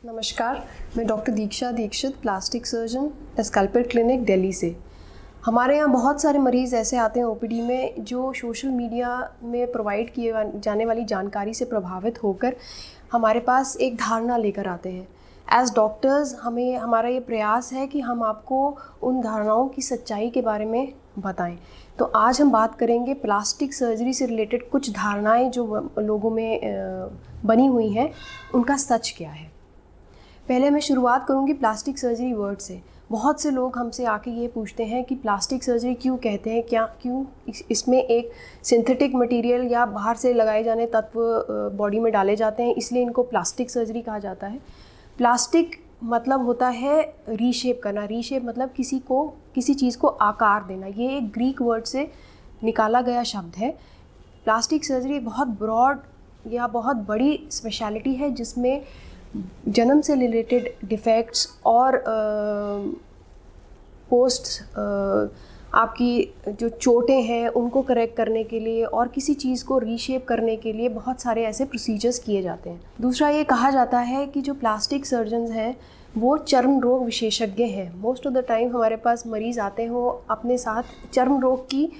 नमस्कार, मैं doctor Diksha Dikshit, plastic surgeon, sculpture clinic, Delhi से। हमारे यहाँ बहुत सारे मरीज़ ऐसे आते हैं ओपीडी में जो सोशल मीडिया में प्रोवाइड किए जाने वाली जानकारी से प्रभावित होकर हमारे पास एक धारणा लेकर आते हैं। एज़ डॉक्टर्स हमारा ये प्रयास है कि हम आपको उन धारणाओं की सच्चाई के बारे में बताएं। तो आज हम बात करेंगे प्लास्टिक सर्जरी से रिलेटेड कुछ धारणाएं जो लोगों में बनी हुई हैं, उनका सच क्या है। पहले मैं शुरुआत करूंगी प्लास्टिक सर्जरी वर्ड से। बहुत से लोग हमसे आके ये पूछते हैं कि प्लास्टिक सर्जरी क्यों कहते हैं, क्यों इसमें एक सिंथेटिक मटेरियल या बाहर से लगाए जाने तत्व बॉडी में डाले जाते हैं, इसलिए इनको प्लास्टिक सर्जरी कहा जाता है। प्लास्टिक मतलब होता है रीशेप करना। रीशेप मतलब किसी चीज़ को आकार देना। ये एक ग्रीक वर्ड से निकाला गया शब्द है। प्लास्टिक सर्जरी बहुत ब्रॉड या बहुत बड़ी स्पेशलिटी है जिसमें जन्म से रिलेटेड डिफेक्ट्स और पोस्ट आपकी जो चोटें हैं उनको करेक्ट करने के लिए और किसी चीज़ को रीशेप करने के लिए बहुत सारे ऐसे प्रोसीजर्स किए जाते हैं। दूसरा, ये कहा जाता है कि जो प्लास्टिक सर्जन्स हैं वो चर्म रोग विशेषज्ञ हैं। मोस्ट ऑफ द टाइम हमारे पास मरीज़ आते हैं, वो अपने साथ चर्म रोग की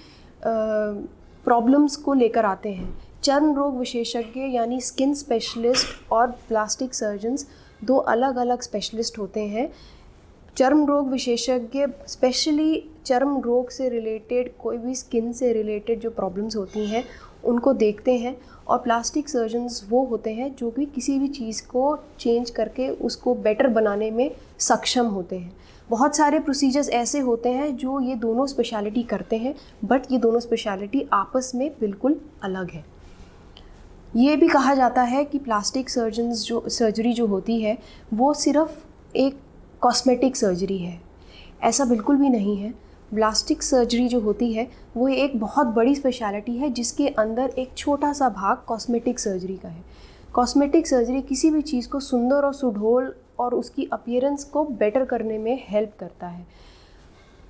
प्रॉब्लम्स को लेकर आते हैं। चर्म रोग विशेषज्ञ यानी स्किन स्पेशलिस्ट और प्लास्टिक सर्जन्स दो अलग अलग स्पेशलिस्ट होते हैं। चर्म रोग विशेषज्ञ स्पेशली चर्म रोग से रिलेटेड कोई भी स्किन से रिलेटेड जो प्रॉब्लम्स होती हैं उनको देखते हैं, और प्लास्टिक सर्जन्स वो होते हैं जो कि किसी भी चीज़ को चेंज करके उसको बेटर बनाने में सक्षम होते हैं। बहुत सारे प्रोसीजर्स ऐसे होते हैं जो ये दोनों स्पेशलिटी करते हैं, बट ये दोनों स्पेशलिटी आपस में बिल्कुल अलग है। ये भी कहा जाता है कि प्लास्टिक सर्जरी जो होती है वो सिर्फ एक कॉस्मेटिक सर्जरी है। ऐसा बिल्कुल भी नहीं है। प्लास्टिक सर्जरी जो होती है वो एक बहुत बड़ी स्पेशलिटी है जिसके अंदर एक छोटा सा भाग कॉस्मेटिक सर्जरी का है। कॉस्मेटिक सर्जरी किसी भी चीज़ को सुंदर और सुडौल और उसकी अपीयरेंस को बेटर करने में हेल्प करता है।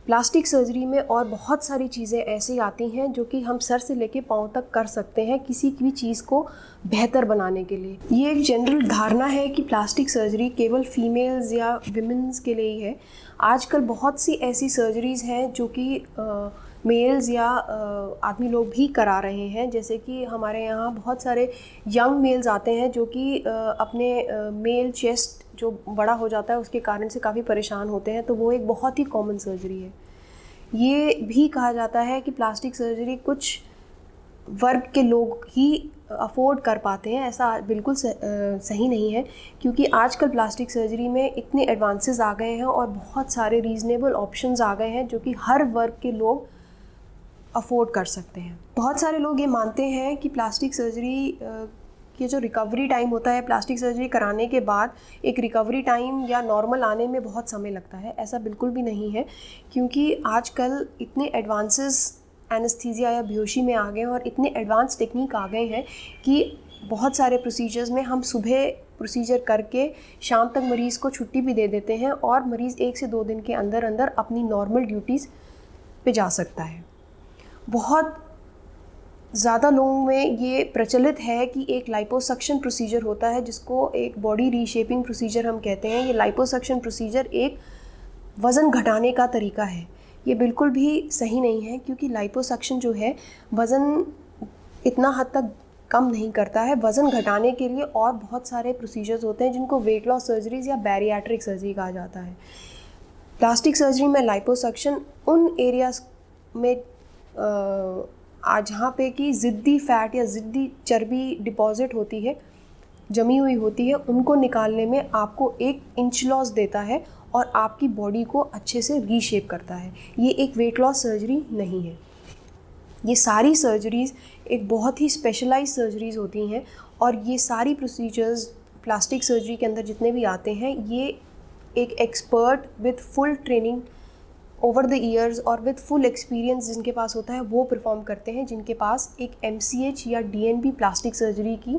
प्लास्टिक सर्जरी में और बहुत सारी चीज़ें ऐसी आती हैं जो कि हम सर से लेके पाँव तक कर सकते हैं किसी भी चीज़ को बेहतर बनाने के लिए। ये एक जनरल धारणा है कि प्लास्टिक सर्जरी केवल फीमेल्स या विमेंस के लिए ही है। आजकल बहुत सी ऐसी सर्जरीज़ हैं जो कि मेल्स या आदमी लोग भी करा रहे हैं। जैसे कि हमारे यहाँ बहुत सारे यंग मेल्स आते हैं जो कि अपने मेल चेस्ट जो बड़ा हो जाता है उसके कारण से काफ़ी परेशान होते हैं, तो वो एक बहुत ही कॉमन सर्जरी है। ये भी कहा जाता है कि प्लास्टिक सर्जरी कुछ वर्ग के लोग ही अफोर्ड कर पाते हैं। ऐसा बिल्कुल सही नहीं है, क्योंकि आजकल प्लास्टिक सर्जरी में इतने एडवांसेस आ गए हैं और बहुत सारे रीज़नेबल ऑप्शंस आ गए हैं जो कि हर वर्ग के लोग अफोर्ड कर सकते हैं। बहुत सारे लोग ये मानते हैं कि प्लास्टिक सर्जरी कि जो रिकवरी टाइम होता है प्लास्टिक सर्जरी कराने के बाद, एक रिकवरी टाइम या नॉर्मल आने में बहुत समय लगता है। ऐसा बिल्कुल भी नहीं है, क्योंकि आजकल इतने एडवांसेस एनेस्थीसिया या बेहोशी में आ गए हैं और इतने एडवांस टेक्निक आ गए हैं कि बहुत सारे प्रोसीजर्स में हम सुबह प्रोसीजर करके शाम तक मरीज़ को छुट्टी भी दे देते हैं और मरीज़ 1 से 2 दिन के अंदर अंदर अपनी नॉर्मल ड्यूटीज़ पे जा सकता है। बहुत ज़्यादा लोगों में ये प्रचलित है कि एक लाइपोसक्शन प्रोसीजर होता है जिसको एक बॉडी रीशेपिंग प्रोसीजर हम कहते हैं। ये लाइपोसक्शन प्रोसीजर एक वज़न घटाने का तरीका है। ये बिल्कुल भी सही नहीं है, क्योंकि लाइपोसक्शन जो है वज़न इतना हद तक कम नहीं करता है। वज़न घटाने के लिए और बहुत सारे प्रोसीजर्स होते हैं जिनको वेट लॉस सर्जरीज़ या बैरियाट्रिक सर्जरी कहा जाता है। प्लास्टिक सर्जरी में लाइपोसक्शन उन एरियाज़ में जहाँ पे कि ज़िद्दी फैट या ज़िद्दी चर्बी डिपॉजिट होती है, जमी हुई होती है, उनको निकालने में आपको एक इंच लॉस देता है और आपकी बॉडी को अच्छे से रीशेप करता है। ये एक वेट लॉस सर्जरी नहीं है। ये सारी सर्जरीज़ एक बहुत ही स्पेशलाइज्ड सर्जरीज़ होती हैं, और ये सारी प्रोसीजर्स प्लास्टिक सर्जरी के अंदर जितने भी आते हैं ये एक expert with full training over the years और विद फुल एक्सपीरियंस जिनके पास होता है वो परफॉर्म करते हैं, जिनके पास एक MCH या DNB प्लास्टिक सर्जरी की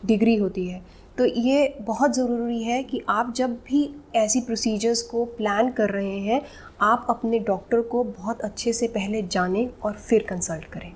डिग्री होती है। तो ये बहुत ज़रूरी है कि आप जब भी ऐसी प्रोसीजर्स को प्लान कर रहे हैं, आप अपने डॉक्टर को बहुत अच्छे से पहले जानें और फिर कंसल्ट करें।